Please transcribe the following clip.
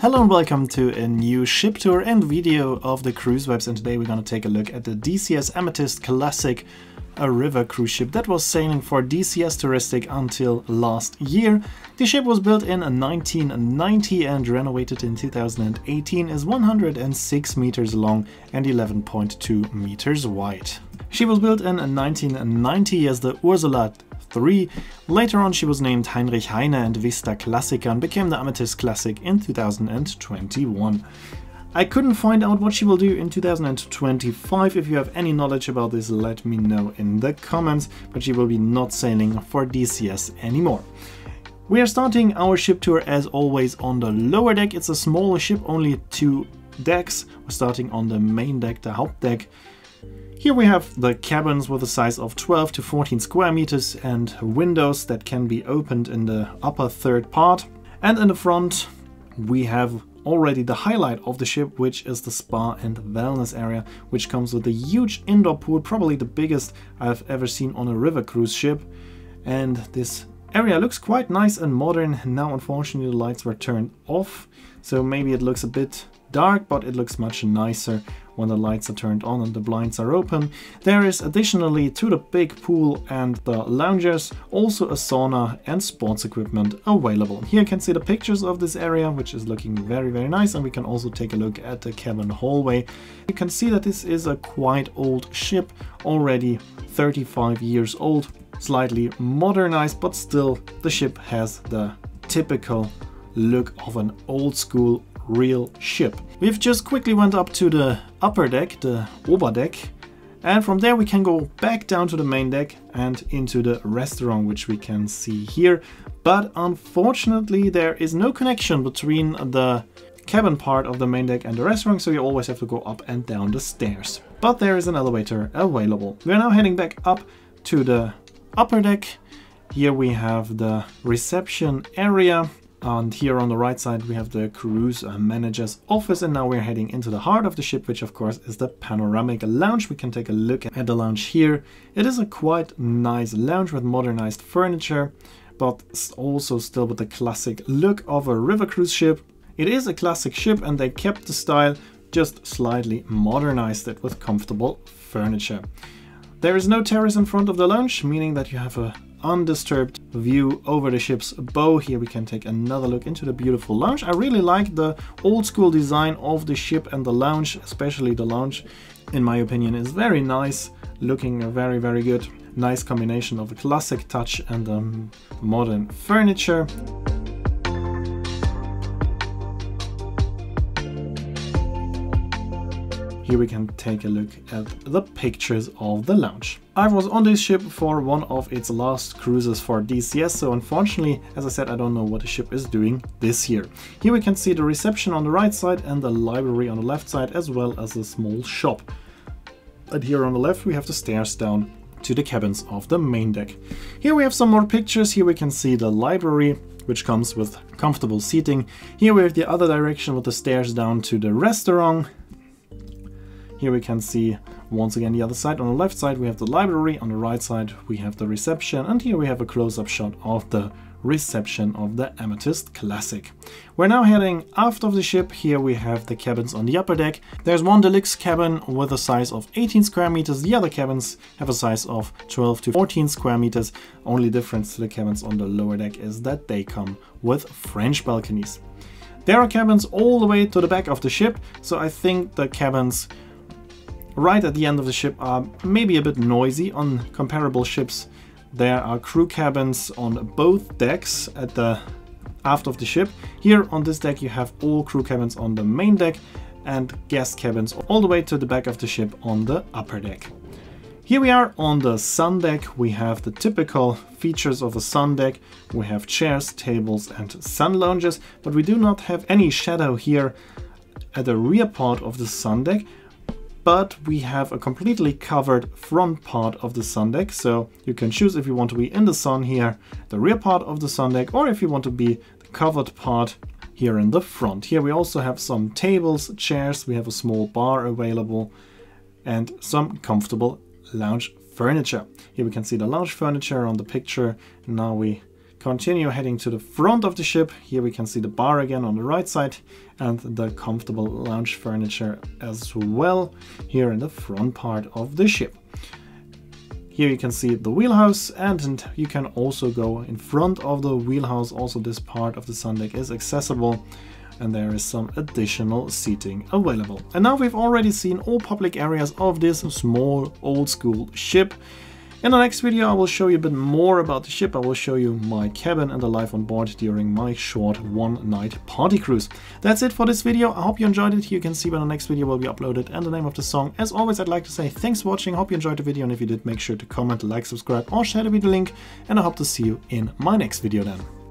Hello and welcome to a new ship tour and video of the cruise webs, and today we're going to take a look at the DCS Amethyst Classic, a river cruise ship that was sailing for DCS Touristik until last year. The ship was built in 1990 and renovated in 2018, is 106 meters long and 11.2 meters wide. She was built in 1990 as the Ursula 3. Later on she was named Heinrich Heine and Vista Classica and became the Amethyst Classic in 2021. I couldn't find out what she will do in 2025. If you have any knowledge about this, let me know in the comments, but she will be not sailing for DCS anymore. We are starting our ship tour as always on the lower deck. It's a small ship, only 2 decks. We're starting on the main deck, the Hauptdeck. Here we have the cabins with a size of 12 to 14 square meters and windows that can be opened in the upper third part. And in the front we have already the highlight of the ship, which is the spa and wellness area, which comes with a huge indoor pool, probably the biggest I've ever seen on a river cruise ship. And this area looks quite nice and modern. Now unfortunately the lights were turned off, so maybe it looks a bit dark, but it looks much nicer when the lights are turned on and the blinds are open. There is additionally to the big pool and the loungers also a sauna and sports equipment available. Here you can see the pictures of this area, which is looking very nice, and we can also take a look at the cabin hallway. You can see that this is a quite old ship, already 35 years old, slightly modernized, but still the ship has the typical look of an old school real ship. We've just quickly went up to the upper deck, the Oberdeck, and from there we can go back down to the main deck and into the restaurant, which we can see here. But unfortunately there is no connection between the cabin part of the main deck and the restaurant, so you always have to go up and down the stairs. But there is an elevator available. We're now heading back up to the upper deck. Here we have the reception area. And here on the right side we have the cruise manager's office, and now we're heading into the heart of the ship, which of course is the panoramic lounge. We can take a look at the lounge here. It is a quite nice lounge with modernized furniture, but also still with the classic look of a river cruise ship. It is a classic ship and they kept the style, just slightly modernized it with comfortable furniture. There is no terrace in front of the lounge, meaning that you have a undisturbed view over the ship's bow. Here we can take another look into the beautiful lounge. I really like the old school design of the ship and the lounge, especially the lounge, in my opinion, is very nice, looking very good. Nice combination of a classic touch and modern furniture. Here we can take a look at the pictures of the lounge. I was on this ship for one of its last cruises for DCS, so unfortunately, as I said, I don't know what the ship is doing this year. Here we can see the reception on the right side and the library on the left side, as well as a small shop. And here on the left we have the stairs down to the cabins of the main deck. Here we have some more pictures. Here we can see the library, which comes with comfortable seating. Here we have the other direction with the stairs down to the restaurant. Here we can see once again the other side. On the left side we have the library, on the right side we have the reception, and here we have a close-up shot of the reception of the Amethyst Classic. We're now heading aft of the ship. Here we have the cabins on the upper deck. There's one deluxe cabin with a size of 18 square meters. The other cabins have a size of 12 to 14 square meters. Only difference to the cabins on the lower deck is that they come with French balconies. There are cabins all the way to the back of the ship, so I think the cabins right at the end of the ship are maybe a bit noisy. On comparable ships there are crew cabins on both decks at the aft of the ship. Here on this deck you have all crew cabins on the main deck and guest cabins all the way to the back of the ship on the upper deck. Here we are on the sun deck. We have the typical features of a sun deck. We have chairs, tables and sun lounges, but we do not have any shadow here at the rear part of the sun deck. But we have a completely covered front part of the sun deck, so you can choose if you want to be in the sun here, the rear part of the sun deck, or if you want to be the covered part here in the front. Here we also have some tables, chairs, we have a small bar available, and some comfortable lounge furniture. Here we can see the lounge furniture on the picture. Now we Continue heading to the front of the ship. Here we can see the bar again on the right side and the comfortable lounge furniture as well here in the front part of the ship. Here you can see the wheelhouse, and you can also go in front of the wheelhouse. Also this part of the sun deck is accessible, and there is some additional seating available. And now we've already seen all public areas of this small old school ship. In the next video I will show you a bit more about the ship. I will show you my cabin and the life on board during my short one-night party cruise. That's it for this video. I hope you enjoyed it. You can see when the next video will be uploaded and the name of the song. As always, I'd like to say thanks for watching. I hope you enjoyed the video, and if you did, make sure to comment, like, subscribe or share the video link, and I hope to see you in my next video then.